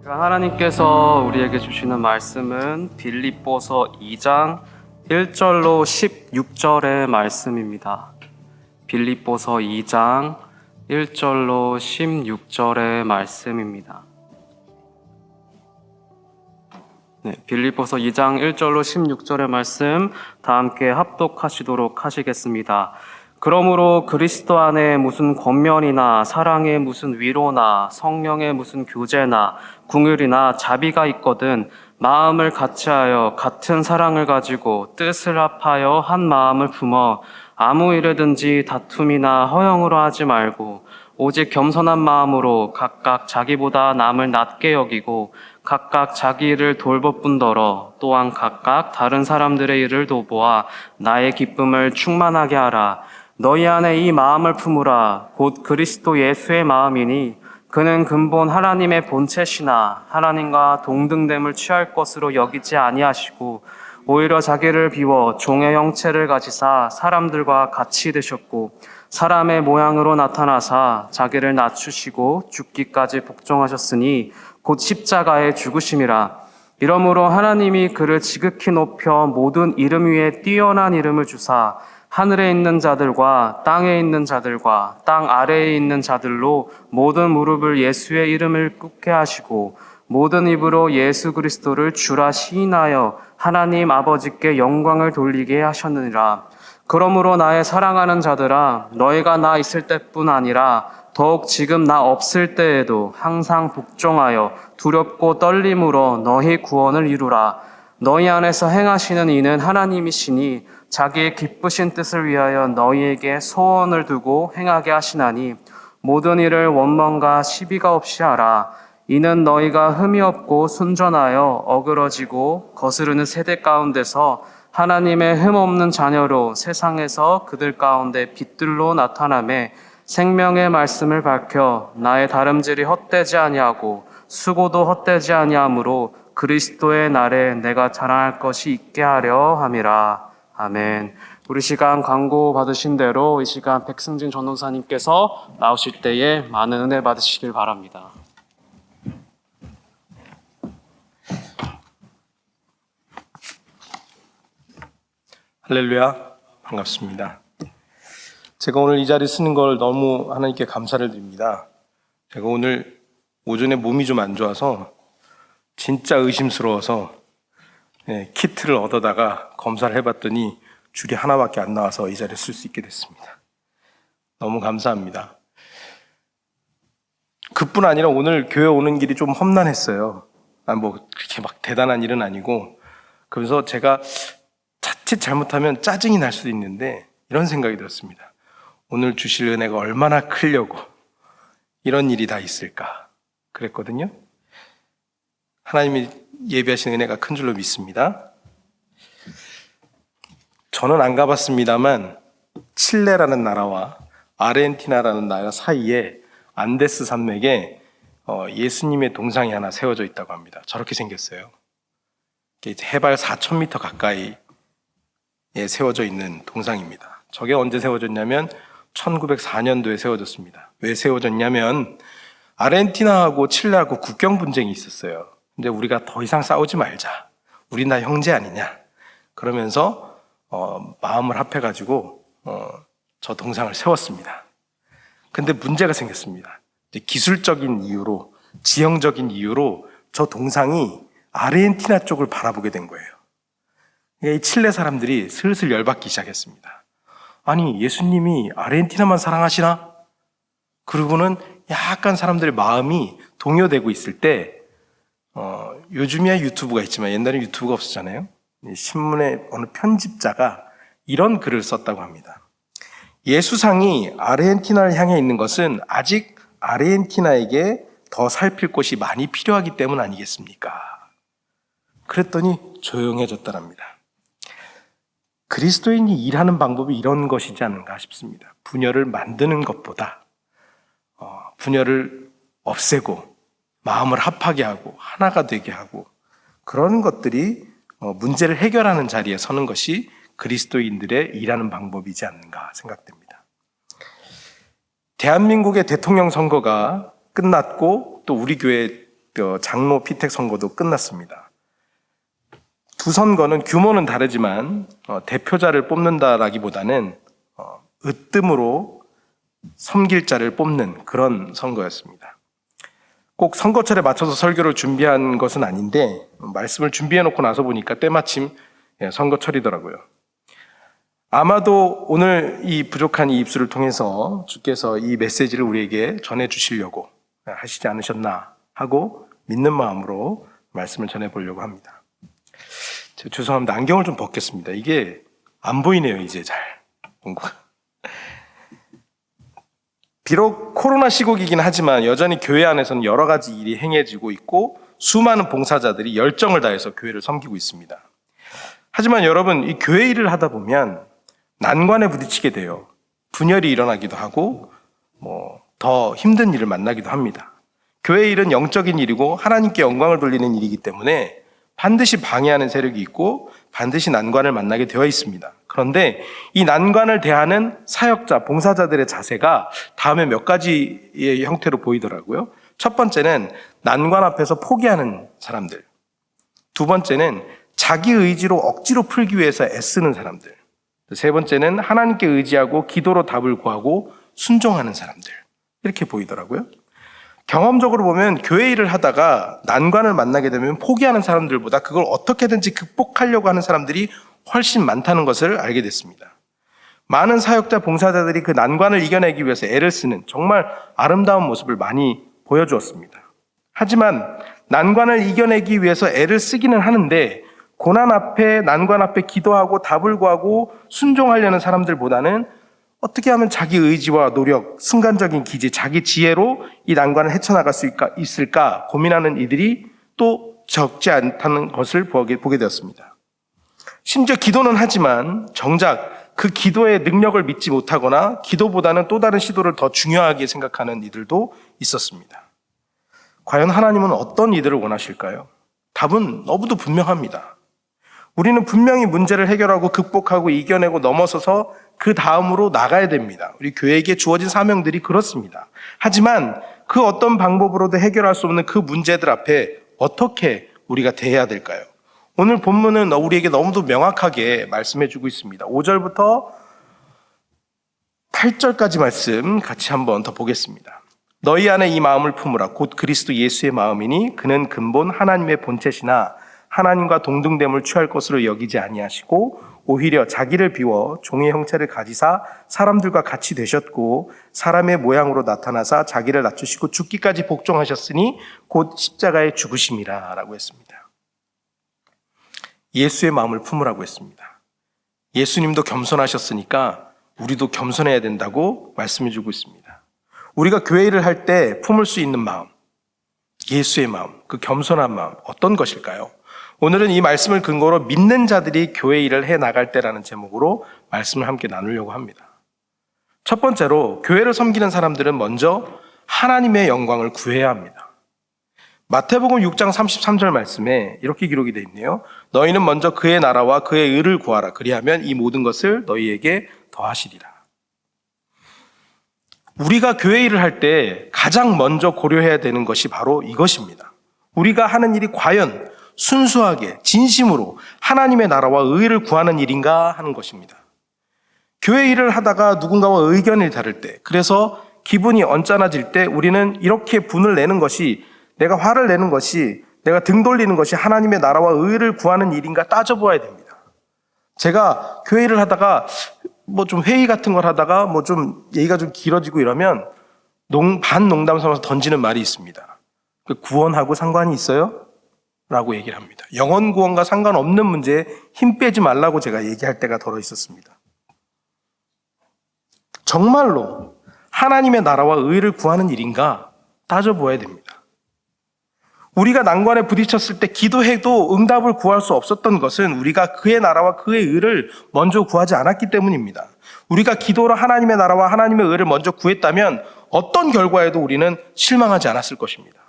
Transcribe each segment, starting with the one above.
하나님께서 우리에게 주시는 말씀은 빌립보서 2장 1절로 16절의 말씀입니다. 빌립보서 2장 1절로 16절의 말씀입니다. 빌립보서 2장 1절로 16절의 말씀 다 함께 합독하시도록 하시겠습니다. 그러므로 그리스도 안에 무슨 권면이나 사랑의 무슨 위로나 성령의 무슨 교제나 궁율이나 자비가 있거든 마음을 같이하여 같은 사랑을 가지고 뜻을 합하여 한 마음을 품어 아무 일에든지 다툼이나 허영으로 하지 말고 오직 겸손한 마음으로 각각 자기보다 남을 낮게 여기고 각각 자기 일을 돌볼 뿐더러 또한 각각 다른 사람들의 일을 도보아 나의 기쁨을 충만하게 하라. 너희 안에 이 마음을 품으라. 곧 그리스도 예수의 마음이니 그는 근본 하나님의 본체시나 하나님과 동등됨을 취할 것으로 여기지 아니하시고 오히려 자기를 비워 종의 형체를 가지사 사람들과 같이 되셨고 사람의 모양으로 나타나사 자기를 낮추시고 죽기까지 복종하셨으니 곧 십자가에 죽으심이라. 이러므로 하나님이 그를 지극히 높여 모든 이름 위에 뛰어난 이름을 주사 하늘에 있는 자들과 땅에 있는 자들과 땅 아래에 있는 자들로 모든 무릎을 예수의 이름을 꿇게 하시고 모든 입으로 예수 그리스도를 주라 시인하여 하나님 아버지께 영광을 돌리게 하셨느니라. 그러므로 나의 사랑하는 자들아, 너희가 나 있을 때뿐 아니라 더욱 지금 나 없을 때에도 항상 복종하여 두렵고 떨림으로 너희 구원을 이루라. 너희 안에서 행하시는 이는 하나님이시니 자기의 기쁘신 뜻을 위하여 너희에게 소원을 두고 행하게 하시나니 모든 일을 원망과 시비가 없이 하라. 이는 너희가 흠이 없고 순전하여 어그러지고 거스르는 세대 가운데서 하나님의 흠 없는 자녀로 세상에서 그들 가운데 빛들로 나타나매 생명의 말씀을 밝혀 나의 다름질이 헛되지 아니하고 수고도 헛되지 아니하므로 그리스도의 날에 내가 자랑할 것이 있게 하려 함이라. 아멘. 우리 시간 광고 받으신 대로 이 시간 백승진 전도사님께서 나오실 때에 많은 은혜 받으시길 바랍니다. 할렐루야, 반갑습니다. 제가 오늘 이 자리 쓰는 걸 너무 하나님께 감사를 드립니다. 제가 오늘 오전에 몸이 좀 안 좋아서 진짜 의심스러워서 키트를 얻어다가 검사를 해봤더니 줄이 하나밖에 안 나와서 이 자리에 쓸 수 있게 됐습니다. 너무 감사합니다. 그뿐 아니라 오늘 교회 오는 길이 좀 험난했어요. 뭐 그렇게 막 대단한 일은 아니고, 그래서 제가 자칫 잘못하면 짜증이 날 수도 있는데 이런 생각이 들었습니다. 오늘 주실 은혜가 얼마나 크려고 이런 일이 다 있을까 그랬거든요. 하나님이 예비하신 은혜가 큰 줄로 믿습니다. 저는 안 가봤습니다만 칠레라는 나라와 아르헨티나라는 나라 사이에 안데스 산맥에 예수님의 동상이 하나 세워져 있다고 합니다. 저렇게 생겼어요. 해발 4,000m 가까이 세워져 있는 동상입니다. 저게 언제 세워졌냐면 1904년도에 세워졌습니다. 왜 세워졌냐면 아르헨티나하고 칠레하고 국경 분쟁이 있었어요. 근데 우리가 더 이상 싸우지 말자. 우린 다 형제 아니냐. 그러면서 마음을 합해가지고 저 동상을 세웠습니다. 근데 문제가 생겼습니다. 기술적인 이유로, 지형적인 이유로 저 동상이 아르헨티나 쪽을 바라보게 된 거예요. 이 칠레 사람들이 슬슬 열받기 시작했습니다. 아니, 예수님이 아르헨티나만 사랑하시나? 그리고는 약간 사람들의 마음이 동요되고 있을 때 요즘이야 유튜브가 있지만 옛날에 유튜브가 없었잖아요. 신문의 어느 편집자가 이런 글을 썼다고 합니다. 예수상이 아르헨티나를 향해 있는 것은 아직 아르헨티나에게 더 살필 곳이 많이 필요하기 때문 아니겠습니까? 그랬더니 조용해졌다랍니다. 그리스도인이 일하는 방법이 이런 것이지 않은가 싶습니다. 분열을 만드는 것보다 분열을 없애고 마음을 합하게 하고 하나가 되게 하고 그런 것들이 문제를 해결하는 자리에 서는 것이 그리스도인들의 일하는 방법이지 않는가 생각됩니다. 대한민국의 대통령 선거가 끝났고 또 우리 교회 장로 피택 선거도 끝났습니다. 두 선거는 규모는 다르지만 대표자를 뽑는다라기보다는 으뜸으로 섬길 자를 뽑는 그런 선거였습니다. 꼭 선거철에 맞춰서 설교를 준비한 것은 아닌데 말씀을 준비해놓고 나서 보니까 때마침 선거철이더라고요. 아마도 오늘 이 부족한 이 입술을 통해서 주께서 이 메시지를 우리에게 전해주시려고 하시지 않으셨나 하고 믿는 마음으로 말씀을 전해보려고 합니다. 죄송합니다. 안경을 좀 벗겠습니다. 이게 안 보이네요, 이제 잘. 뭔가. 비록 코로나 시국이긴 하지만 여전히 교회 안에서는 여러 가지 일이 행해지고 있고 수많은 봉사자들이 열정을 다해서 교회를 섬기고 있습니다. 하지만 여러분, 이 교회 일을 하다 보면 난관에 부딪히게 돼요. 분열이 일어나기도 하고 더 힘든 일을 만나기도 합니다. 교회 일은 영적인 일이고 하나님께 영광을 돌리는 일이기 때문에 반드시 방해하는 세력이 있고 반드시 난관을 만나게 되어 있습니다. 그런데 이 난관을 대하는 사역자, 봉사자들의 자세가 다음에 몇 가지의 형태로 보이더라고요. 첫 번째는 난관 앞에서 포기하는 사람들. 두 번째는 자기 의지로 억지로 풀기 위해서 애쓰는 사람들. 세 번째는 하나님께 의지하고 기도로 답을 구하고 순종하는 사람들. 이렇게 보이더라고요. 경험적으로 보면 교회 일을 하다가 난관을 만나게 되면 포기하는 사람들보다 그걸 어떻게든지 극복하려고 하는 사람들이 훨씬 많다는 것을 알게 됐습니다. 많은 사역자, 봉사자들이 그 난관을 이겨내기 위해서 애를 쓰는 정말 아름다운 모습을 많이 보여주었습니다. 하지만 난관을 이겨내기 위해서 애를 쓰기는 하는데 고난 앞에, 난관 앞에 기도하고 답을 구하고 순종하려는 사람들보다는 어떻게 하면 자기 의지와 노력, 순간적인 기지, 자기 지혜로 이 난관을 헤쳐나갈 수 있을까 고민하는 이들이 또 적지 않다는 것을 보게 되었습니다. 심지어 기도는 하지만 정작 그 기도의 능력을 믿지 못하거나 기도보다는 또 다른 시도를 더 중요하게 생각하는 이들도 있었습니다. 과연 하나님은 어떤 이들을 원하실까요? 답은 너무도 분명합니다. 우리는 분명히 문제를 해결하고 극복하고 이겨내고 넘어서서 그 다음으로 나가야 됩니다. 우리 교회에게 주어진 사명들이 그렇습니다. 하지만 그 어떤 방법으로도 해결할 수 없는 그 문제들 앞에 어떻게 우리가 대해야 될까요? 오늘 본문은 우리에게 너무도 명확하게 말씀해주고 있습니다. 5절부터 8절까지 말씀 같이 한번 더 보겠습니다. 너희 안에 이 마음을 품으라. 곧 그리스도 예수의 마음이니 그는 근본 하나님의 본체시나 하나님과 동등됨을 취할 것으로 여기지 아니하시고 오히려 자기를 비워 종의 형체를 가지사 사람들과 같이 되셨고 사람의 모양으로 나타나사 자기를 낮추시고 죽기까지 복종하셨으니 곧 십자가의 죽으심이라 라고 했습니다. 예수의 마음을 품으라고 했습니다. 예수님도 겸손하셨으니까 우리도 겸손해야 된다고 말씀해주고 있습니다. 우리가 교회 일을 할 때 품을 수 있는 마음, 예수의 마음, 그 겸손한 마음 어떤 것일까요? 오늘은 이 말씀을 근거로 믿는 자들이 교회 일을 해나갈 때라는 제목으로 말씀을 함께 나누려고 합니다. 첫 번째로 교회를 섬기는 사람들은 먼저 하나님의 영광을 구해야 합니다. 마태복음 6장 33절 말씀에 이렇게 기록이 되어 있네요. 너희는 먼저 그의 나라와 그의 의를 구하라. 그리하면 이 모든 것을 너희에게 더하시리라. 우리가 교회 일을 할 때 가장 먼저 고려해야 되는 것이 바로 이것입니다. 우리가 하는 일이 과연 순수하게 진심으로 하나님의 나라와 의를 구하는 일인가 하는 것입니다. 교회 일을 하다가 누군가와 의견이 다를 때, 그래서 기분이 언짢아질 때 우리는 이렇게 분을 내는 것이, 내가 화를 내는 것이, 내가 등 돌리는 것이 하나님의 나라와 의를 구하는 일인가 따져보아야 됩니다. 제가 교회 일을 하다가 좀 회의 같은 걸 하다가 좀 얘기가 좀 길어지고 이러면 반농담 삼아서 던지는 말이 있습니다. 구원하고 상관이 있어요? 라고 얘기를 합니다. 영혼 구원과 상관없는 문제에 힘 빼지 말라고 제가 얘기할 때가 더러 있었습니다. 정말로 하나님의 나라와 의를 구하는 일인가 따져보아야 됩니다. 우리가 난관에 부딪혔을 때 기도해도 응답을 구할 수 없었던 것은 우리가 그의 나라와 그의 의를 먼저 구하지 않았기 때문입니다. 우리가 기도로 하나님의 나라와 하나님의 의를 먼저 구했다면 어떤 결과에도 우리는 실망하지 않았을 것입니다.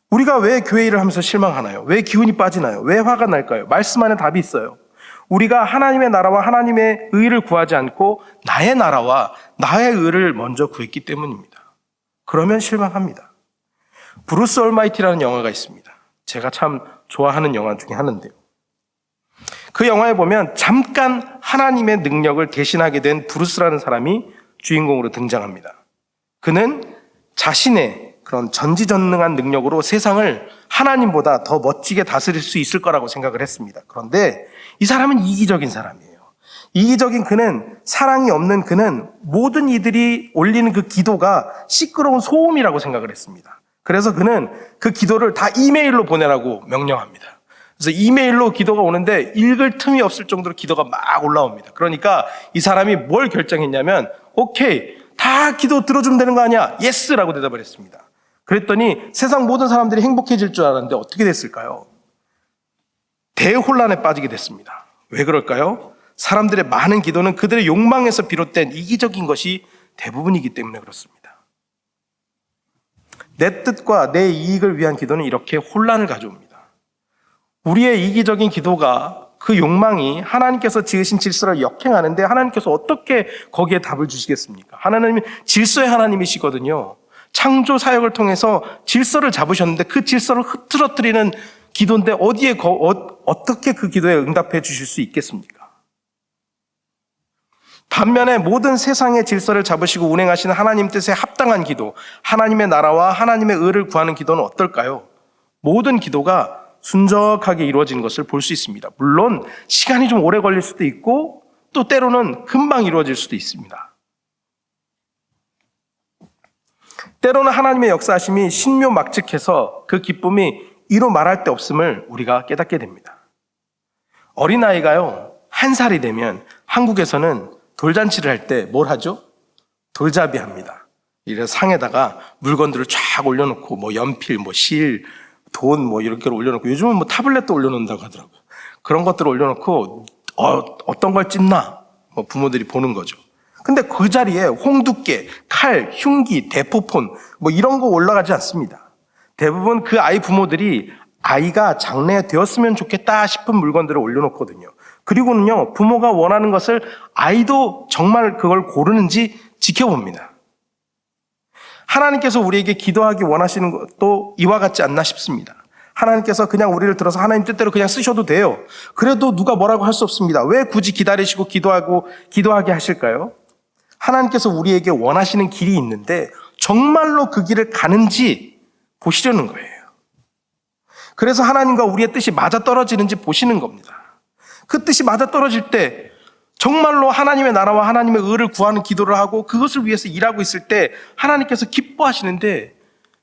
우리가 왜 교회 일을 하면서 실망하나요? 왜 기운이 빠지나요? 왜 화가 날까요? 말씀 안에 답이 있어요. 우리가 하나님의 나라와 하나님의 의를 구하지 않고 나의 나라와 나의 의를 먼저 구했기 때문입니다. 그러면 실망합니다. 브루스 올마이티라는 영화가 있습니다. 제가 참 좋아하는 영화 중에 하나인데요. 그 영화에 보면 잠깐 하나님의 능력을 대신하게 된 브루스라는 사람이 주인공으로 등장합니다. 그는 자신의 그런 전지전능한 능력으로 세상을 하나님보다 더 멋지게 다스릴 수 있을 거라고 생각을 했습니다. 그런데 이 사람은 이기적인 사람이에요. 이기적인 그는, 사랑이 없는 그는 모든 이들이 올리는 그 기도가 시끄러운 소음이라고 생각을 했습니다. 그래서 그는 그 기도를 다 이메일로 보내라고 명령합니다. 그래서 이메일로 기도가 오는데 읽을 틈이 없을 정도로 기도가 막 올라옵니다. 그러니까 이 사람이 뭘 결정했냐면, 오케이, 다 기도 들어주면 되는 거 아니야? 예스라고 대답을 했습니다. 그랬더니 세상 모든 사람들이 행복해질 줄 알았는데 어떻게 됐을까요? 대혼란에 빠지게 됐습니다. 왜 그럴까요? 사람들의 많은 기도는 그들의 욕망에서 비롯된 이기적인 것이 대부분이기 때문에 그렇습니다. 내 뜻과 내 이익을 위한 기도는 이렇게 혼란을 가져옵니다. 우리의 이기적인 기도가, 그 욕망이 하나님께서 지으신 질서를 역행하는데 하나님께서 어떻게 거기에 답을 주시겠습니까? 하나님은 질서의 하나님이시거든요. 창조 사역을 통해서 질서를 잡으셨는데 그 질서를 흐트러뜨리는 기도인데 어떻게 그 기도에 응답해 주실 수 있겠습니까? 반면에 모든 세상의 질서를 잡으시고 운행하시는 하나님 뜻에 합당한 기도, 하나님의 나라와 하나님의 의를 구하는 기도는 어떨까요? 모든 기도가 순적하게 이루어지는 것을 볼 수 있습니다. 물론 시간이 좀 오래 걸릴 수도 있고 또 때로는 금방 이루어질 수도 있습니다. 때로는 하나님의 역사하심이 신묘막측해서 그 기쁨이 이루 말할 데 없음을 우리가 깨닫게 됩니다. 어린아이가요, 1살이 되면 한국에서는 돌잔치를 할 때 뭘 하죠? 돌잡이 합니다. 이래서 상에다가 물건들을 쫙 올려놓고 뭐 연필, 뭐 실, 돈 이렇게 올려놓고, 요즘은 뭐 타블렛도 올려놓는다고 하더라고요. 그런 것들을 올려놓고 어떤 걸 찝나 부모들이 보는 거죠. 근데 그 자리에 홍두깨, 칼, 흉기, 대포폰 이런 거 올라가지 않습니다. 대부분 그 아이 부모들이 아이가 장래되었으면 좋겠다 싶은 물건들을 올려놓거든요. 그리고는요, 부모가 원하는 것을 아이도 정말 그걸 고르는지 지켜봅니다. 하나님께서 우리에게 기도하기 원하시는 것도 이와 같지 않나 싶습니다. 하나님께서 그냥 우리를 들어서 하나님 뜻대로 그냥 쓰셔도 돼요. 그래도 누가 뭐라고 할 수 없습니다. 왜 굳이 기다리시고 기도하게 하실까요? 하나님께서 우리에게 원하시는 길이 있는데 정말로 그 길을 가는지 보시려는 거예요. 그래서 하나님과 우리의 뜻이 맞아떨어지는지 보시는 겁니다. 그 뜻이 맞아떨어질 때 정말로 하나님의 나라와 하나님의 의를 구하는 기도를 하고 그것을 위해서 일하고 있을 때 하나님께서 기뻐하시는데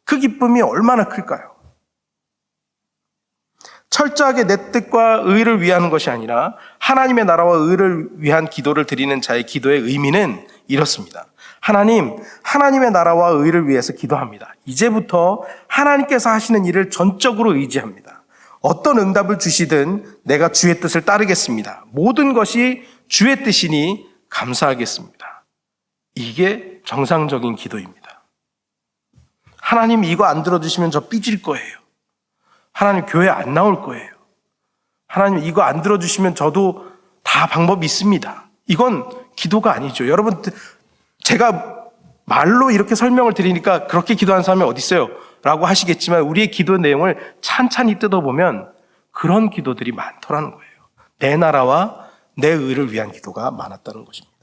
그 기쁨이 얼마나 클까요? 철저하게 내 뜻과 의를 위하는 것이 아니라 하나님의 나라와 의를 위한 기도를 드리는 자의 기도의 의미는 이렇습니다. 하나님, 하나님의 나라와 의를 위해서 기도합니다. 이제부터 하나님께서 하시는 일을 전적으로 의지합니다. 어떤 응답을 주시든 내가 주의 뜻을 따르겠습니다. 모든 것이 주의 뜻이니 감사하겠습니다. 이게 정상적인 기도입니다. 하나님 이거 안 들어주시면 저 삐질 거예요. 하나님 교회 안 나올 거예요. 하나님 이거 안 들어주시면 저도 다 방법이 있습니다. 이건 기도가 아니죠. 여러분, 제가 말로 이렇게 설명을 드리니까 그렇게 기도하는 사람이 어디 있어요? 라고 하시겠지만 우리의 기도 내용을 찬찬히 뜯어보면 그런 기도들이 많더라는 거예요. 내 나라와 내 의를 위한 기도가 많았다는 것입니다.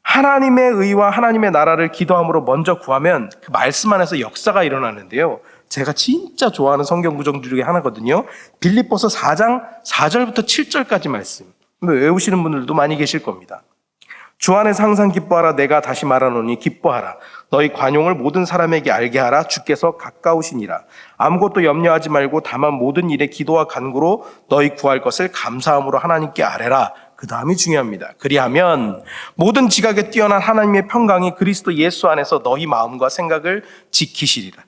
하나님의 의와 하나님의 나라를 기도함으로 먼저 구하면 그 말씀 안에서 역사가 일어나는데요. 제가 진짜 좋아하는 성경 구절 중에 하나거든요. 빌립보서 4장 4절부터 7절까지 말씀. 외우시는 분들도 많이 계실 겁니다. 주 안에서 항상 기뻐하라. 내가 다시 말하노니 기뻐하라. 너희 관용을 모든 사람에게 알게 하라. 주께서 가까우시니라. 아무것도 염려하지 말고 다만 모든 일에 기도와 간구로 너희 구할 것을 감사함으로 하나님께 아뢰라. 그 다음이 중요합니다. 그리하면 모든 지각에 뛰어난 하나님의 평강이 그리스도 예수 안에서 너희 마음과 생각을 지키시리라.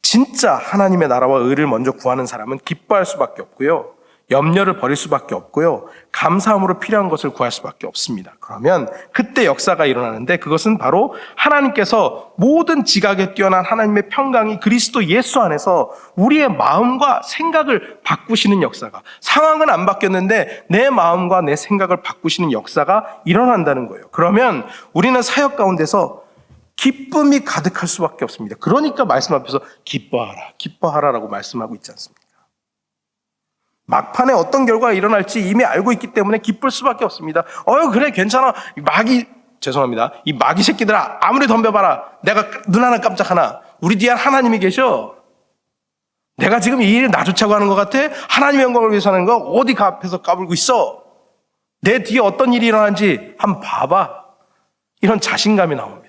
진짜 하나님의 나라와 의를 먼저 구하는 사람은 기뻐할 수밖에 없고요. 염려를 버릴 수밖에 없고요. 감사함으로 필요한 것을 구할 수밖에 없습니다. 그러면 그때 역사가 일어나는데 그것은 바로 하나님께서 모든 지각에 뛰어난 하나님의 평강이 그리스도 예수 안에서 우리의 마음과 생각을 바꾸시는 역사가, 상황은 안 바뀌었는데 내 마음과 내 생각을 바꾸시는 역사가 일어난다는 거예요. 그러면 우리는 사역 가운데서 기쁨이 가득할 수밖에 없습니다. 그러니까 말씀 앞에서 기뻐하라, 기뻐하라라고 말씀하고 있지 않습니까? 막판에 어떤 결과가 일어날지 이미 알고 있기 때문에 기쁠 수밖에 없습니다. 그래, 괜찮아. 이 마귀 새끼들아, 아무리 덤벼봐라. 내가 눈 하나 깜짝 하나. 우리 뒤에 하나님이 계셔. 내가 지금 이 일을 나조차고 하는 것 같아? 하나님의 영광을 위해서 하는 거 어디 앞에서 까불고 있어? 내 뒤에 어떤 일이 일어나는지 한번 봐봐. 이런 자신감이 나옵니다.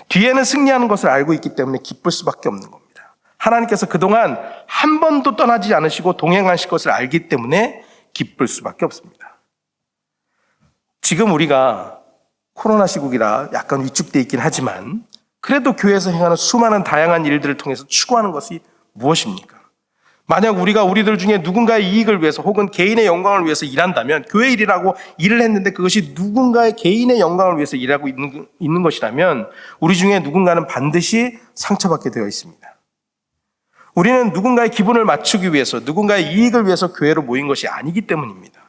뒤에는 승리하는 것을 알고 있기 때문에 기쁠 수밖에 없는 겁니다. 하나님께서 그동안 한 번도 떠나지 않으시고 동행하실 것을 알기 때문에 기쁠 수밖에 없습니다. 지금 우리가 코로나 시국이라 약간 위축되어 있긴 하지만 그래도 교회에서 행하는 수많은 다양한 일들을 통해서 추구하는 것이 무엇입니까? 만약 우리가 우리들 중에 누군가의 이익을 위해서 혹은 개인의 영광을 위해서 일한다면, 교회 일이라고 일을 했는데 그것이 누군가의 개인의 영광을 위해서 일하고 있는 것이라면 우리 중에 누군가는 반드시 상처받게 되어 있습니다. 우리는 누군가의 기분을 맞추기 위해서, 누군가의 이익을 위해서 교회로 모인 것이 아니기 때문입니다.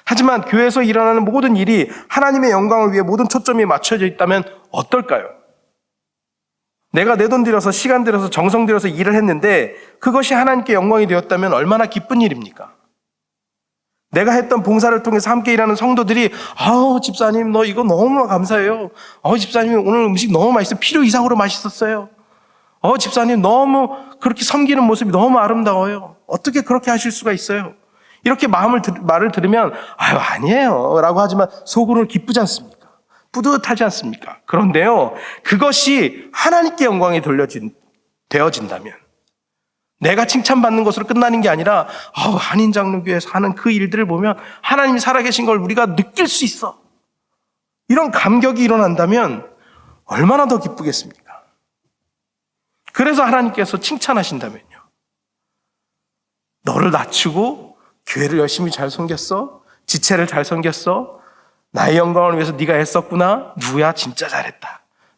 하지만 교회에서 일어나는 모든 일이 하나님의 영광을 위해 모든 초점이 맞춰져 있다면 어떨까요? 내가 내 돈 들여서, 시간 들여서, 정성 들여서 일을 했는데 그것이 하나님께 영광이 되었다면 얼마나 기쁜 일입니까? 내가 했던 봉사를 통해서 함께 일하는 성도들이 집사님 너 이거 너무 감사해요. 집사님 오늘 음식 너무 맛있어요. 필요 이상으로 맛있었어요. 집사님 너무 그렇게 섬기는 모습이 너무 아름다워요. 어떻게 그렇게 하실 수가 있어요? 이렇게 말을 들으면 아니에요 라고 하지만 속으로는 기쁘지 않습니까? 뿌듯하지 않습니까? 그런데요, 그것이 하나님께 영광이 되어진다면, 내가 칭찬받는 것으로 끝나는 게 아니라 한인장로교회에서 하는 그 일들을 보면 하나님이 살아계신 걸 우리가 느낄 수 있어, 이런 감격이 일어난다면 얼마나 더 기쁘겠습니까? 그래서 하나님께서 칭찬하신다면요, 너를 낮추고 교회를 열심히 잘 섬겼어, 지체를 잘 섬겼어, 나의 영광을 위해서 네가 애썼구나, 누구야 진짜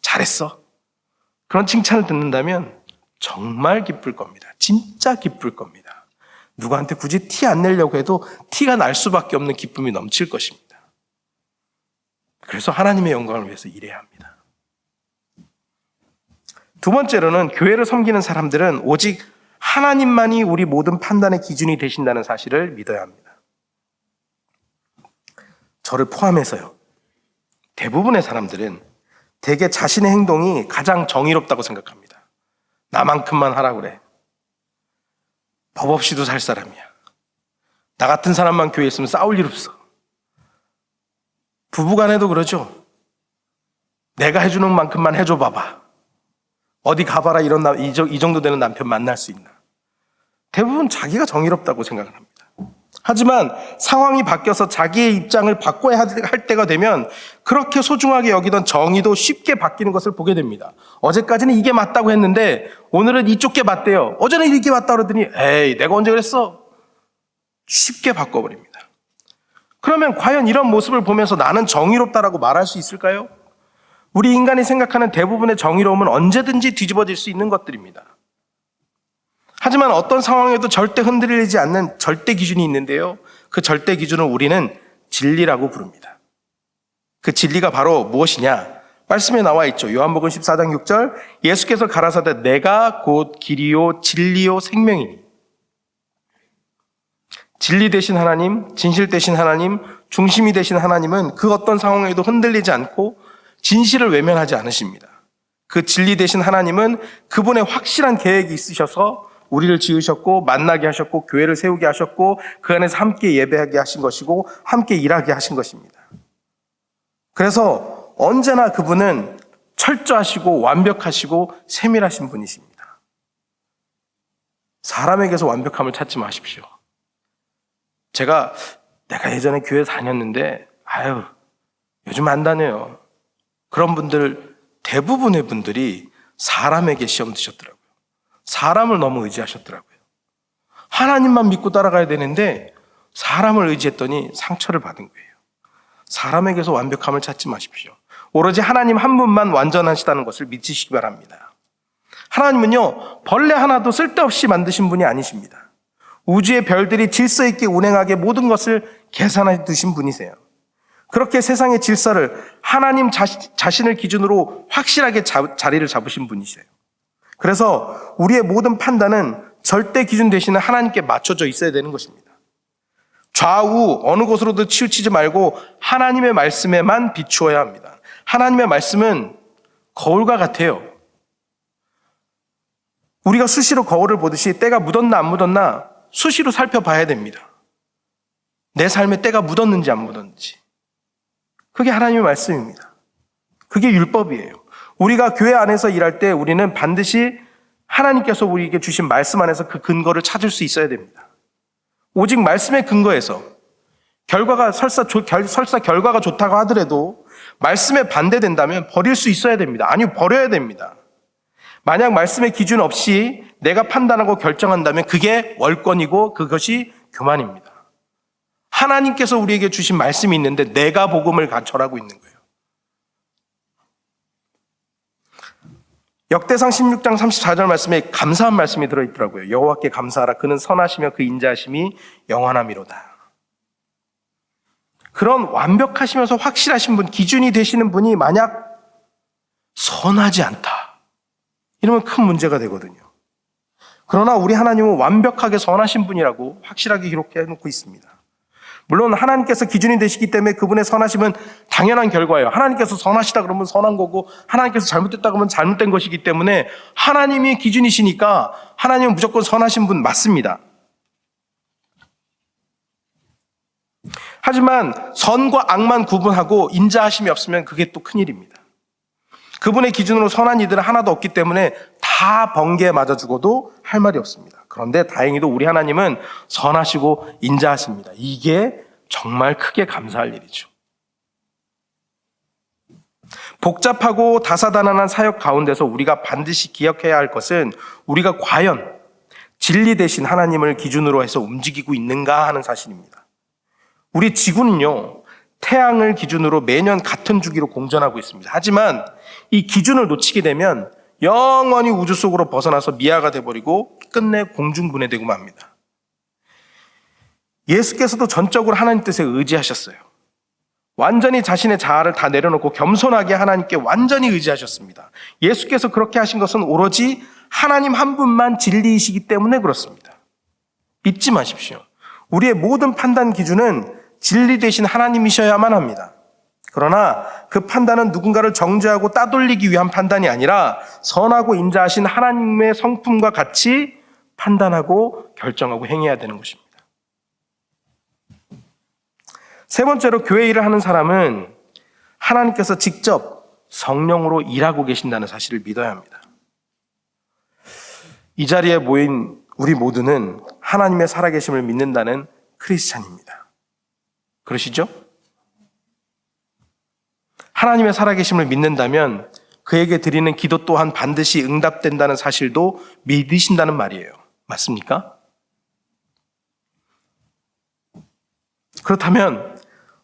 잘했어, 그런 칭찬을 듣는다면 정말 기쁠 겁니다. 진짜 기쁠 겁니다. 누구한테 굳이 티 안 내려고 해도 티가 날 수밖에 없는 기쁨이 넘칠 것입니다. 그래서 하나님의 영광을 위해서 일해야 합니다. 두 번째로는 교회를 섬기는 사람들은 오직 하나님만이 우리 모든 판단의 기준이 되신다는 사실을 믿어야 합니다. 저를 포함해서요, 대부분의 사람들은 대개 자신의 행동이 가장 정의롭다고 생각합니다. 나만큼만 하라 그래. 법 없이도 살 사람이야. 나 같은 사람만 교회에 있으면 싸울 일 없어. 부부간에도 그러죠. 내가 해주는 만큼만 해줘 봐봐. 어디 가봐라, 이 정도 되는 남편 만날 수 있나. 대부분 자기가 정의롭다고 생각을 합니다. 하지만 상황이 바뀌어서 자기의 입장을 바꿔야 할 때가 되면 그렇게 소중하게 여기던 정의도 쉽게 바뀌는 것을 보게 됩니다. 어제까지는 이게 맞다고 했는데 오늘은 이쪽 게 맞대요. 어제는 이게 맞다고 그러더니 에이 내가 언제 그랬어? 쉽게 바꿔버립니다. 그러면 과연 이런 모습을 보면서 나는 정의롭다라고 말할 수 있을까요? 우리 인간이 생각하는 대부분의 정의로움은 언제든지 뒤집어질 수 있는 것들입니다. 하지만 어떤 상황에도 절대 흔들리지 않는 절대 기준이 있는데요, 그 절대 기준을 우리는 진리라고 부릅니다. 그 진리가 바로 무엇이냐? 말씀에 나와 있죠. 요한복음 14장 6절, 예수께서 가라사대 내가 곧 길이요 진리요 생명이니. 진리 되신 하나님, 진실 되신 하나님, 중심이 되신 하나님은 그 어떤 상황에도 흔들리지 않고 진실을 외면하지 않으십니다. 그 진리 되신 하나님은 그분의 확실한 계획이 있으셔서 우리를 지으셨고 만나게 하셨고 교회를 세우게 하셨고 그 안에서 함께 예배하게 하신 것이고 함께 일하게 하신 것입니다. 그래서 언제나 그분은 철저하시고 완벽하시고 세밀하신 분이십니다. 사람에게서 완벽함을 찾지 마십시오. 내가 예전에 교회 다녔는데 요즘 안 다녀요. 그런 분들, 대부분의 분들이 사람에게 시험 드셨더라고요. 사람을 너무 의지하셨더라고요. 하나님만 믿고 따라가야 되는데 사람을 의지했더니 상처를 받은 거예요. 사람에게서 완벽함을 찾지 마십시오. 오로지 하나님 한 분만 완전하시다는 것을 믿으시기 바랍니다. 하나님은요, 벌레 하나도 쓸데없이 만드신 분이 아니십니다. 우주의 별들이 질서 있게 운행하게 모든 것을 계산해 두신 분이세요. 그렇게 세상의 질서를 하나님 자신을 기준으로 확실하게 자리를 잡으신 분이세요. 그래서 우리의 모든 판단은 절대 기준 되시는 하나님께 맞춰져 있어야 되는 것입니다. 좌우 어느 곳으로도 치우치지 말고 하나님의 말씀에만 비추어야 합니다. 하나님의 말씀은 거울과 같아요. 우리가 수시로 거울을 보듯이 때가 묻었나 안 묻었나 수시로 살펴봐야 됩니다. 내 삶에 때가 묻었는지 안 묻었는지. 그게 하나님의 말씀입니다. 그게 율법이에요. 우리가 교회 안에서 일할 때 우리는 반드시 하나님께서 우리에게 주신 말씀 안에서 그 근거를 찾을 수 있어야 됩니다. 오직 말씀의 근거에서 결과가 설사 결과가 좋다고 하더라도 말씀에 반대된다면 버릴 수 있어야 됩니다. 아니요, 버려야 됩니다. 만약 말씀의 기준 없이 내가 판단하고 결정한다면 그게 월권이고 그것이 교만입니다. 하나님께서 우리에게 주신 말씀이 있는데 내가 복음을 절하고 있는 거예요. 역대상 16장 34절 말씀에 감사한 말씀이 들어있더라고요. 여호와께 감사하라. 그는 선하시며 그 인자하심이 영원함이로다. 그런 완벽하시면서 확실하신 분, 기준이 되시는 분이 만약 선하지 않다, 이러면 큰 문제가 되거든요. 그러나 우리 하나님은 완벽하게 선하신 분이라고 확실하게 기록해 놓고 있습니다. 물론 하나님께서 기준이 되시기 때문에 그분의 선하심은 당연한 결과예요. 하나님께서 선하시다 그러면 선한 거고 하나님께서 잘못됐다 그러면 잘못된 것이기 때문에 하나님이 기준이시니까 하나님은 무조건 선하신 분 맞습니다. 하지만 선과 악만 구분하고 인자하심이 없으면 그게 또 큰일입니다. 그분의 기준으로 선한 이들은 하나도 없기 때문에 다 번개에 맞아 죽어도 할 말이 없습니다. 그런데 다행히도 우리 하나님은 선하시고 인자하십니다. 이게 정말 크게 감사할 일이죠. 복잡하고 다사다난한 사역 가운데서 우리가 반드시 기억해야 할 것은 우리가 과연 진리 되신 하나님을 기준으로 해서 움직이고 있는가 하는 사실입니다. 우리 지구는요, 태양을 기준으로 매년 같은 주기로 공전하고 있습니다. 하지만 이 기준을 놓치게 되면 영원히 우주 속으로 벗어나서 미아가 돼버리고 끝내 공중분해되고 맙니다. 예수께서도 전적으로 하나님 뜻에 의지하셨어요. 완전히 자신의 자아를 다 내려놓고 겸손하게 하나님께 완전히 의지하셨습니다. 예수께서 그렇게 하신 것은 오로지 하나님 한 분만 진리이시기 때문에 그렇습니다. 잊지 마십시오. 우리의 모든 판단 기준은 진리 되신 하나님이셔야만 합니다. 그러나 그 판단은 누군가를 정죄하고 따돌리기 위한 판단이 아니라 선하고 인자하신 하나님의 성품과 같이 판단하고 결정하고 행해야 되는 것입니다. 세 번째로 교회 일을 하는 사람은 하나님께서 직접 성령으로 일하고 계신다는 사실을 믿어야 합니다. 이 자리에 모인 우리 모두는 하나님의 살아계심을 믿는다는 크리스찬입니다. 그러시죠? 하나님의 살아계심을 믿는다면 그에게 드리는 기도 또한 반드시 응답된다는 사실도 믿으신다는 말이에요. 맞습니까? 그렇다면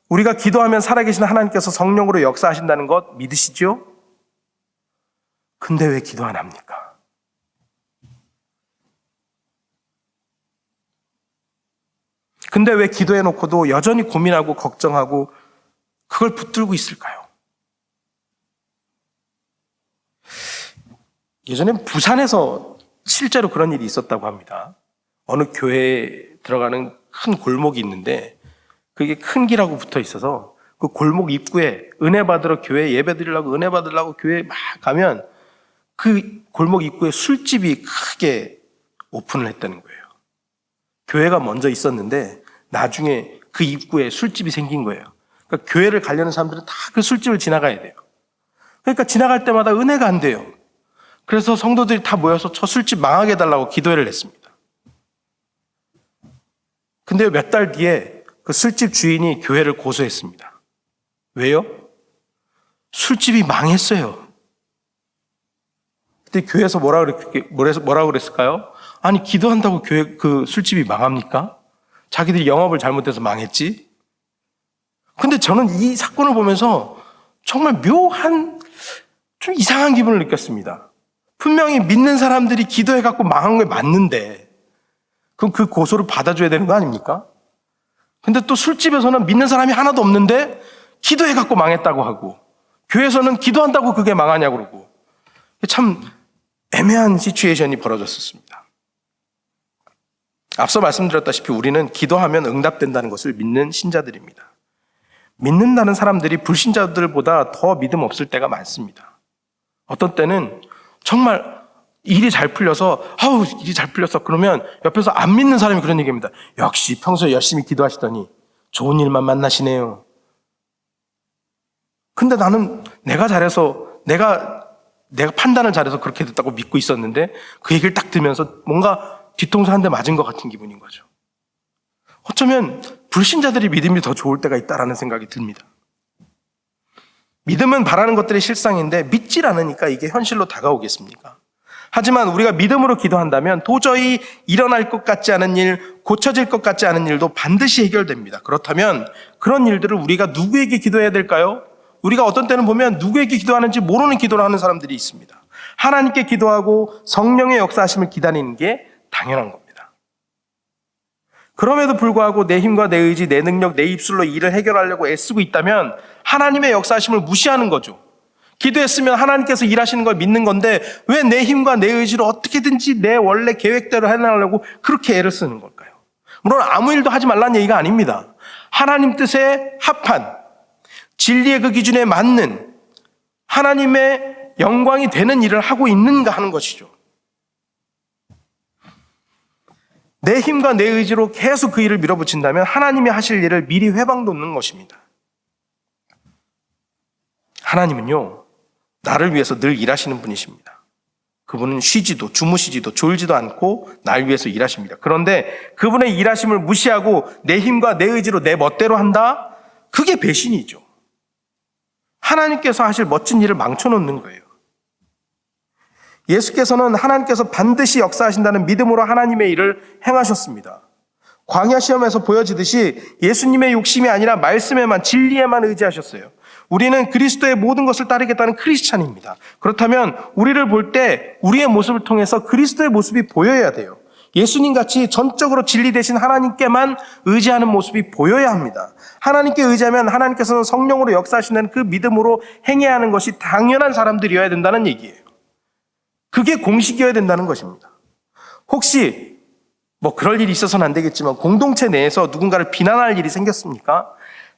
우리가 기도하면 살아계신 하나님께서 성령으로 역사하신다는 것 믿으시죠? 근데 왜 기도 안 합니까? 근데 왜 기도해놓고도 여전히 고민하고 걱정하고 그걸 붙들고 있을까요? 예전에 부산에서 실제로 그런 일이 있었다고 합니다. 어느 교회에 들어가는 큰 골목이 있는데 그게 큰 길하고 붙어 있어서 그 골목 입구에 은혜 받으러 교회 예배 드리려고 은혜 받으려고 교회에 막 가면 그 골목 입구에 술집이 크게 오픈을 했다는 거예요. 교회가 먼저 있었는데 나중에 그 입구에 술집이 생긴 거예요. 그러니까 교회를 가려는 사람들은 다 그 술집을 지나가야 돼요. 그러니까 지나갈 때마다 은혜가 안 돼요. 그래서 성도들이 다 모여서 저 술집 망하게 해달라고 기도회를 했습니다. 근데 몇 달 뒤에 그 술집 주인이 교회를 고소했습니다. 왜요? 술집이 망했어요. 그때 교회에서 뭐라고 그랬을까요? 아니, 기도한다고 교회 그 술집이 망합니까? 자기들이 영업을 잘못해서 망했지? 근데 저는 이 사건을 보면서 정말 묘한, 좀 이상한 기분을 느꼈습니다. 분명히 믿는 사람들이 기도해갖고 망한 게 맞는데, 그럼 그 고소를 받아줘야 되는 거 아닙니까? 근데 또 술집에서는 믿는 사람이 하나도 없는데, 기도해갖고 망했다고 하고, 교회에서는 기도한다고 그게 망하냐고 그러고, 참 애매한 시츄에이션이 벌어졌었습니다. 앞서 말씀드렸다시피 우리는 기도하면 응답된다는 것을 믿는 신자들입니다. 믿는다는 사람들이 불신자들보다 더 믿음 없을 때가 많습니다. 어떤 때는 정말 일이 잘 풀려서 일이 잘 풀렸어 그러면 옆에서 안 믿는 사람이 그런 얘기합니다. 역시 평소에 열심히 기도하시더니 좋은 일만 만나시네요. 근데 나는 내가 잘해서 내가 판단을 잘해서 그렇게 됐다고 믿고 있었는데 그 얘기를 딱 들으면서 뭔가 뒤통수 한 대 맞은 것 같은 기분인 거죠. 어쩌면 불신자들이 믿음이 더 좋을 때가 있다라는 생각이 듭니다. 믿음은 바라는 것들이 실상인데 믿질 않으니까 이게 현실로 다가오겠습니까? 하지만 우리가 믿음으로 기도한다면 도저히 일어날 것 같지 않은 일, 고쳐질 것 같지 않은 일도 반드시 해결됩니다. 그렇다면 그런 일들을 우리가 누구에게 기도해야 될까요? 우리가 어떤 때는 보면 누구에게 기도하는지 모르는 기도를 하는 사람들이 있습니다. 하나님께 기도하고 성령의 역사하심을 기다리는 게 당연한 겁니다. 그럼에도 불구하고 내 힘과 내 의지, 내 능력, 내 입술로 일을 해결하려고 애쓰고 있다면 하나님의 역사하심을 무시하는 거죠. 기도했으면 하나님께서 일하시는 걸 믿는 건데 왜 내 힘과 내 의지로 어떻게든지 내 원래 계획대로 해나가려고 그렇게 애를 쓰는 걸까요? 물론 아무 일도 하지 말라는 얘기가 아닙니다. 하나님 뜻에 합한 진리의 그 기준에 맞는 하나님의 영광이 되는 일을 하고 있는가 하는 것이죠. 내 힘과 내 의지로 계속 그 일을 밀어붙인다면 하나님이 하실 일을 미리 회방돋는 것입니다. 하나님은요, 나를 위해서 늘 일하시는 분이십니다. 그분은 쉬지도 주무시지도 졸지도 않고 날 위해서 일하십니다. 그런데 그분의 일하심을 무시하고 내 힘과 내 의지로 내 멋대로 한다? 그게 배신이죠. 하나님께서 하실 멋진 일을 망쳐놓는 거예요. 예수께서는 하나님께서 반드시 역사하신다는 믿음으로 하나님의 일을 행하셨습니다. 광야 시험에서 보여지듯이 예수님의 욕심이 아니라 말씀에만, 진리에만 의지하셨어요. 우리는 그리스도의 모든 것을 따르겠다는 크리스찬입니다. 그렇다면 우리를 볼 때 우리의 모습을 통해서 그리스도의 모습이 보여야 돼요. 예수님같이 전적으로 진리 되신 하나님께만 의지하는 모습이 보여야 합니다. 하나님께 의지하면 하나님께서는 성령으로 역사하시는 그 믿음으로 행해야 하는 것이 당연한 사람들이어야 된다는 얘기예요. 그게 공식이어야 된다는 것입니다. 혹시 그럴 일이 있어서는 안 되겠지만 공동체 내에서 누군가를 비난할 일이 생겼습니까?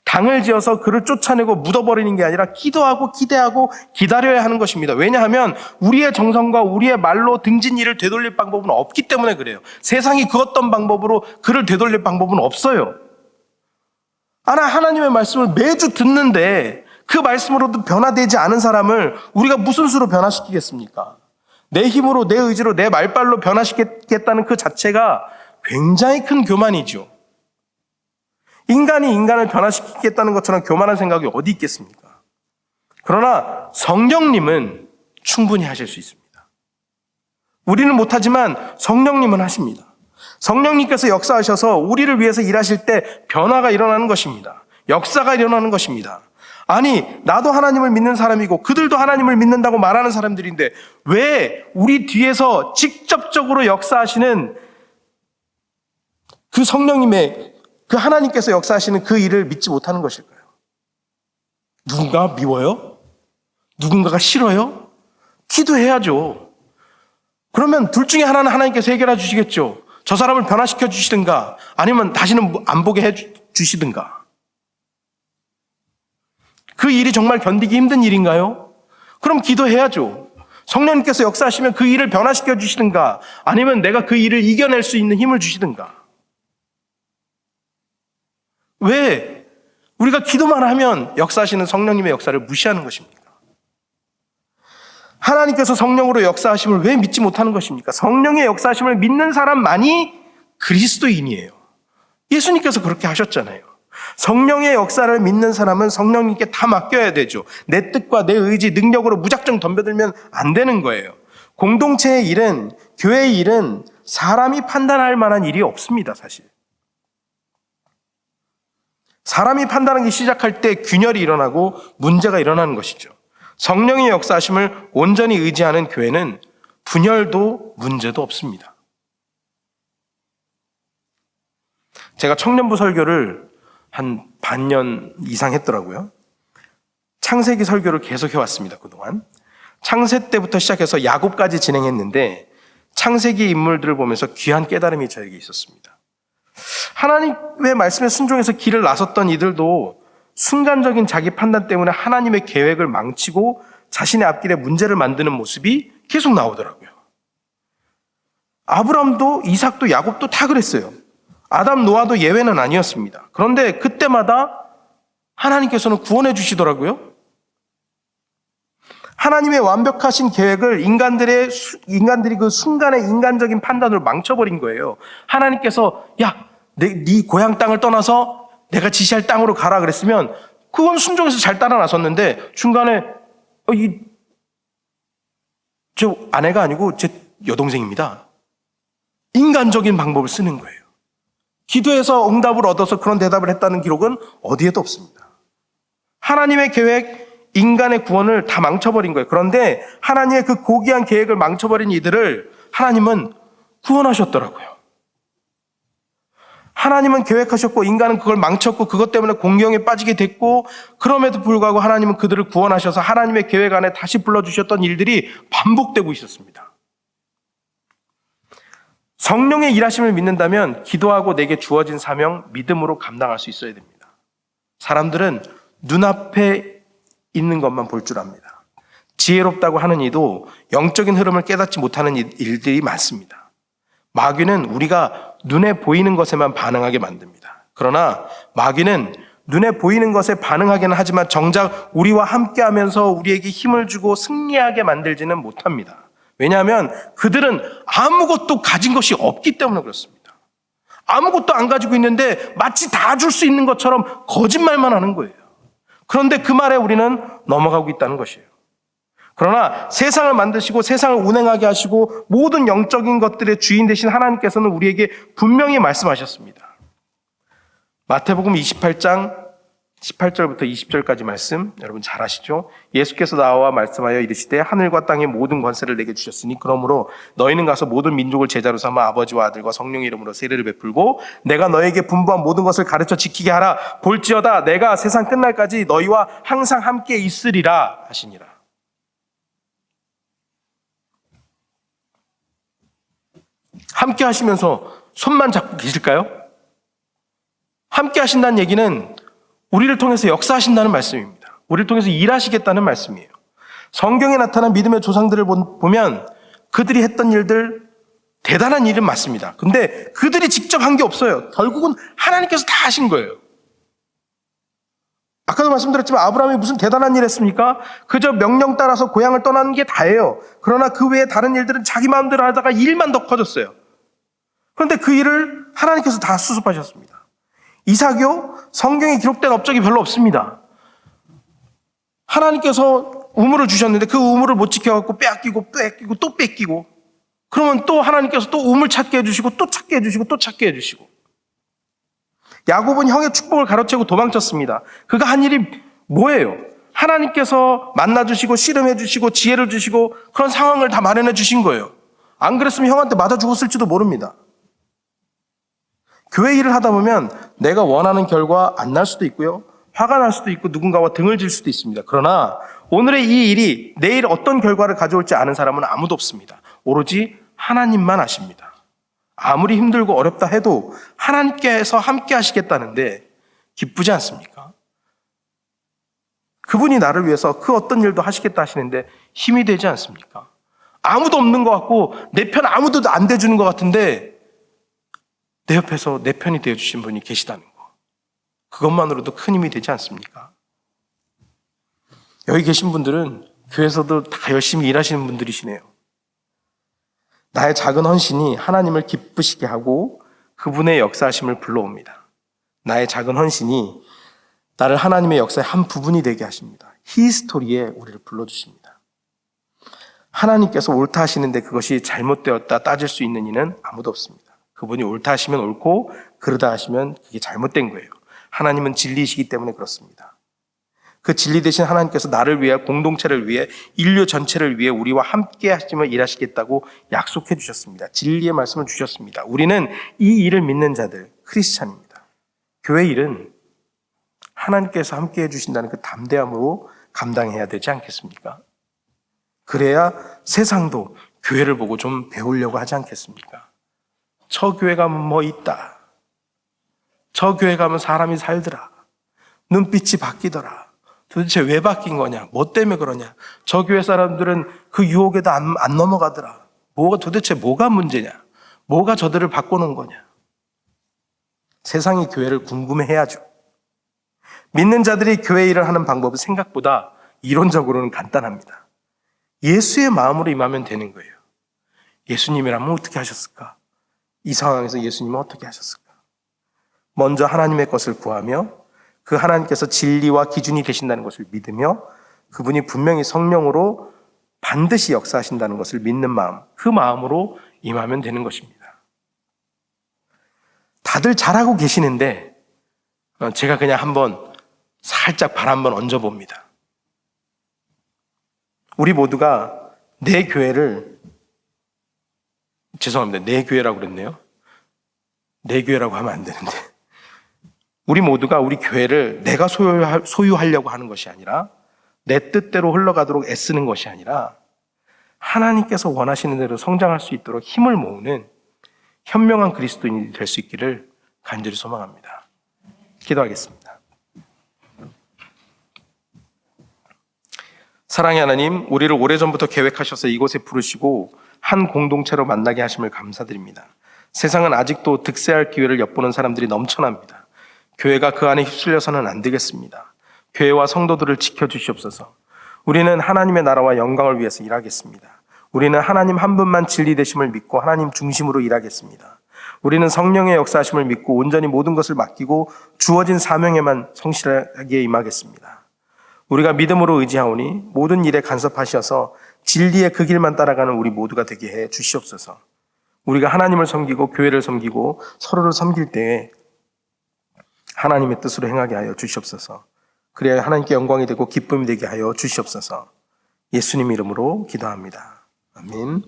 당을 지어서 그를 쫓아내고 묻어버리는 게 아니라 기도하고 기대하고 기다려야 하는 것입니다. 왜냐하면 우리의 정성과 우리의 말로 등진 일을 되돌릴 방법은 없기 때문에 그래요. 세상이 그 어떤 방법으로 그를 되돌릴 방법은 없어요. 하나님의 말씀을 매주 듣는데 그 말씀으로도 변화되지 않은 사람을 우리가 무슨 수로 변화시키겠습니까? 내 힘으로, 내 의지로, 내 말발로 변화시키겠다는 그 자체가 굉장히 큰 교만이죠. 인간이 인간을 변화시키겠다는 것처럼 교만한 생각이 어디 있겠습니까? 그러나 성령님은 충분히 하실 수 있습니다. 우리는 못하지만 성령님은 하십니다. 성령님께서 역사하셔서 우리를 위해서 일하실 때 변화가 일어나는 것입니다. 역사가 일어나는 것입니다. 아니, 나도 하나님을 믿는 사람이고 그들도 하나님을 믿는다고 말하는 사람들인데 왜 우리 뒤에서 직접적으로 역사하시는 그 성령님의, 그 하나님께서 역사하시는 그 일을 믿지 못하는 것일까요? 누군가 미워요? 누군가가 싫어요? 기도해야죠. 그러면 둘 중에 하나는 하나님께서 해결해 주시겠죠. 저 사람을 변화시켜 주시든가 아니면 다시는 안 보게 해 주시든가. 그 일이 정말 견디기 힘든 일인가요? 그럼 기도해야죠. 성령님께서 역사하시면 그 일을 변화시켜 주시든가 아니면 내가 그 일을 이겨낼 수 있는 힘을 주시든가. 왜 우리가 기도만 하면 역사하시는 성령님의 역사를 무시하는 것입니까? 하나님께서 성령으로 역사하심을 왜 믿지 못하는 것입니까? 성령의 역사하심을 믿는 사람만이 그리스도인이에요. 예수님께서 그렇게 하셨잖아요. 성령의 역사를 믿는 사람은 성령님께 다 맡겨야 되죠. 내 뜻과 내 의지, 능력으로 무작정 덤벼들면 안 되는 거예요. 공동체의 일은, 교회의 일은 사람이 판단할 만한 일이 없습니다, 사실. 사람이 판단하기 시작할 때 균열이 일어나고 문제가 일어나는 것이죠. 성령의 역사하심을 온전히 의지하는 교회는 분열도 문제도 없습니다. 제가 청년부 설교를 한 반년 이상 했더라고요. 창세기 설교를 계속 해왔습니다. 그동안 창세 때부터 시작해서 야곱까지 진행했는데 창세기 인물들을 보면서 귀한 깨달음이 저에게 있었습니다. 하나님의 말씀에 순종해서 길을 나섰던 이들도 순간적인 자기 판단 때문에 하나님의 계획을 망치고 자신의 앞길에 문제를 만드는 모습이 계속 나오더라고요. 아브라함도 이삭도 야곱도 다 그랬어요. 아담 노아도 예외는 아니었습니다. 그런데 그때마다 하나님께서는 구원해 주시더라고요. 하나님의 완벽하신 계획을 인간들이 그 순간의 인간적인 판단으로 망쳐버린 거예요. 하나님께서 네 고향 땅을 떠나서 내가 지시할 땅으로 가라 그랬으면 그건 순종해서 잘 따라 나섰는데 중간에 저 아내가 아니고 제 여동생입니다. 인간적인 방법을 쓰는 거예요. 기도해서 응답을 얻어서 그런 대답을 했다는 기록은 어디에도 없습니다. 하나님의 계획, 인간의 구원을 다 망쳐버린 거예요. 그런데 하나님의 그 고귀한 계획을 망쳐버린 이들을 하나님은 구원하셨더라고요. 하나님은 계획하셨고 인간은 그걸 망쳤고 그것 때문에 공경에 빠지게 됐고 그럼에도 불구하고 하나님은 그들을 구원하셔서 하나님의 계획 안에 다시 불러주셨던 일들이 반복되고 있었습니다. 성령의 일하심을 믿는다면 기도하고 내게 주어진 사명 믿음으로 감당할 수 있어야 됩니다. 사람들은 눈앞에 있는 것만 볼 줄 압니다. 지혜롭다고 하는 이도 영적인 흐름을 깨닫지 못하는 일들이 많습니다. 마귀는 우리가 눈에 보이는 것에만 반응하게 만듭니다. 그러나 마귀는 눈에 보이는 것에 반응하기는 하지만 정작 우리와 함께하면서 우리에게 힘을 주고 승리하게 만들지는 못합니다. 왜냐하면 그들은 아무것도 가진 것이 없기 때문에 그렇습니다. 아무것도 안 가지고 있는데 마치 다 줄 수 있는 것처럼 거짓말만 하는 거예요. 그런데 그 말에 우리는 넘어가고 있다는 것이에요. 그러나 세상을 만드시고 세상을 운행하게 하시고 모든 영적인 것들의 주인 되신 하나님께서는 우리에게 분명히 말씀하셨습니다. 마태복음 28장 18절부터 20절까지 말씀 여러분 잘 아시죠? 예수께서 나와 말씀하여 이르시되 하늘과 땅의 모든 권세를 내게 주셨으니 그러므로 너희는 가서 모든 민족을 제자로 삼아 아버지와 아들과 성령의 이름으로 세례를 베풀고 내가 너에게 분부한 모든 것을 가르쳐 지키게 하라. 볼지어다 내가 세상 끝날까지 너희와 항상 함께 있으리라 하시니라. 함께 하시면서 손만 잡고 계실까요? 함께 하신다는 얘기는 우리를 통해서 역사하신다는 말씀입니다. 우리를 통해서 일하시겠다는 말씀이에요. 성경에 나타난 믿음의 조상들을 보면 그들이 했던 일들 대단한 일은 맞습니다. 근데 그들이 직접 한 게 없어요. 결국은 하나님께서 다 하신 거예요. 아까도 말씀드렸지만 아브라함이 무슨 대단한 일 했습니까? 그저 명령 따라서 고향을 떠나는 게 다예요. 그러나 그 외에 다른 일들은 자기 마음대로 하다가 일만 더 커졌어요. 그런데 그 일을 하나님께서 다 수습하셨습니다. 이삭이요? 성경에 기록된 업적이 별로 없습니다. 하나님께서 우물을 주셨는데 그 우물을 못 지켜갖고 뺏기고 또 뺏기고 그러면 또 하나님께서 또 우물 찾게 해주시고 또 찾게 해주시고 또 찾게 해주시고 야곱은 형의 축복을 가로채고 도망쳤습니다. 그가 한 일이 뭐예요? 하나님께서 만나주시고 씨름해주시고 지혜를 주시고 그런 상황을 다 마련해 주신 거예요. 안 그랬으면 형한테 맞아 죽었을지도 모릅니다. 교회 일을 하다 보면 내가 원하는 결과 안 날 수도 있고요. 화가 날 수도 있고 누군가와 등을 질 수도 있습니다. 그러나 오늘의 이 일이 내일 어떤 결과를 가져올지 아는 사람은 아무도 없습니다. 오로지 하나님만 아십니다. 아무리 힘들고 어렵다 해도 하나님께서 함께 하시겠다는데 기쁘지 않습니까? 그분이 나를 위해서 그 어떤 일도 하시겠다 하시는데 힘이 되지 않습니까? 아무도 없는 것 같고 내 편 아무도 안 대주는 것 같은데 내 옆에서 내 편이 되어주신 분이 계시다는 거. 그것만으로도 큰 힘이 되지 않습니까? 여기 계신 분들은 교회에서도 다 열심히 일하시는 분들이시네요. 나의 작은 헌신이 하나님을 기쁘시게 하고 그분의 역사하심을 불러옵니다. 나의 작은 헌신이 나를 하나님의 역사의 한 부분이 되게 하십니다. 히스토리에 우리를 불러주십니다. 하나님께서 옳다 하시는데 그것이 잘못되었다 따질 수 있는 이는 아무도 없습니다. 그분이 옳다 하시면 옳고 그르다 하시면 그게 잘못된 거예요. 하나님은 진리이시기 때문에 그렇습니다. 그 진리 대신 하나님께서 나를 위해 공동체를 위해 인류 전체를 위해 우리와 함께 하시며 일하시겠다고 약속해 주셨습니다. 진리의 말씀을 주셨습니다. 우리는 이 일을 믿는 자들 크리스찬입니다. 교회 일은 하나님께서 함께 해주신다는 그 담대함으로 감당해야 되지 않겠습니까? 그래야 세상도 교회를 보고 좀 배우려고 하지 않겠습니까? 저 교회 가면 뭐 있다. 저 교회 가면 사람이 살더라. 눈빛이 바뀌더라. 도대체 왜 바뀐 거냐? 뭐 때문에 그러냐? 저 교회 사람들은 그 유혹에도 안 넘어가더라. 도대체 뭐가 문제냐? 뭐가 저들을 바꿔놓은 거냐? 세상이 교회를 궁금해해야죠. 믿는 자들이 교회 일을 하는 방법은 생각보다 이론적으로는 간단합니다. 예수의 마음으로 임하면 되는 거예요. 예수님이라면 어떻게 하셨을까? 이 상황에서 예수님은 어떻게 하셨을까? 먼저 하나님의 것을 구하며 그 하나님께서 진리와 기준이 되신다는 것을 믿으며 그분이 분명히 성령으로 반드시 역사하신다는 것을 믿는 마음, 그 마음으로 임하면 되는 것입니다. 다들 잘하고 계시는데 제가 그냥 한번 살짝 발 한번 얹어봅니다. 우리 모두가 내 교회를, 죄송합니다. 내 교회라고 그랬네요. 내 교회라고 하면 안 되는데, 우리 모두가 우리 교회를 내가 소유하려고 하는 것이 아니라 내 뜻대로 흘러가도록 애쓰는 것이 아니라 하나님께서 원하시는 대로 성장할 수 있도록 힘을 모으는 현명한 그리스도인이 될 수 있기를 간절히 소망합니다. 기도하겠습니다. 사랑의 하나님, 우리를 오래전부터 계획하셔서 이곳에 부르시고 한 공동체로 만나게 하심을 감사드립니다. 세상은 아직도 득세할 기회를 엿보는 사람들이 넘쳐납니다. 교회가 그 안에 휩쓸려서는 안 되겠습니다. 교회와 성도들을 지켜주시옵소서. 우리는 하나님의 나라와 영광을 위해서 일하겠습니다. 우리는 하나님 한 분만 진리 되심을 믿고 하나님 중심으로 일하겠습니다. 우리는 성령의 역사하심을 믿고 온전히 모든 것을 맡기고 주어진 사명에만 성실하게 임하겠습니다. 우리가 믿음으로 의지하오니 모든 일에 간섭하셔서 진리의 그 길만 따라가는 우리 모두가 되게 해 주시옵소서. 우리가 하나님을 섬기고 교회를 섬기고 서로를 섬길 때에 하나님의 뜻으로 행하게 하여 주시옵소서. 그래야 하나님께 영광이 되고 기쁨이 되게 하여 주시옵소서. 예수님 이름으로 기도합니다. 아멘.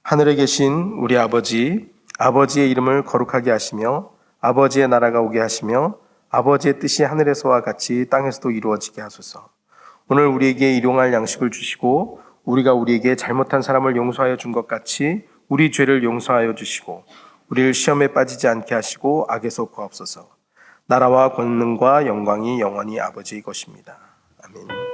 하늘에 계신 우리 아버지, 아버지의 이름을 거룩하게 하시며 아버지의 나라가 오게 하시며 아버지의 뜻이 하늘에서와 같이 땅에서도 이루어지게 하소서. 오늘 우리에게 일용할 양식을 주시고 우리가 우리에게 잘못한 사람을 용서하여 준 것 같이 우리 죄를 용서하여 주시고 우리를 시험에 빠지지 않게 하시고 악에서 구하옵소서. 나라와 권능과 영광이 영원히 아버지의 것입니다. 아멘.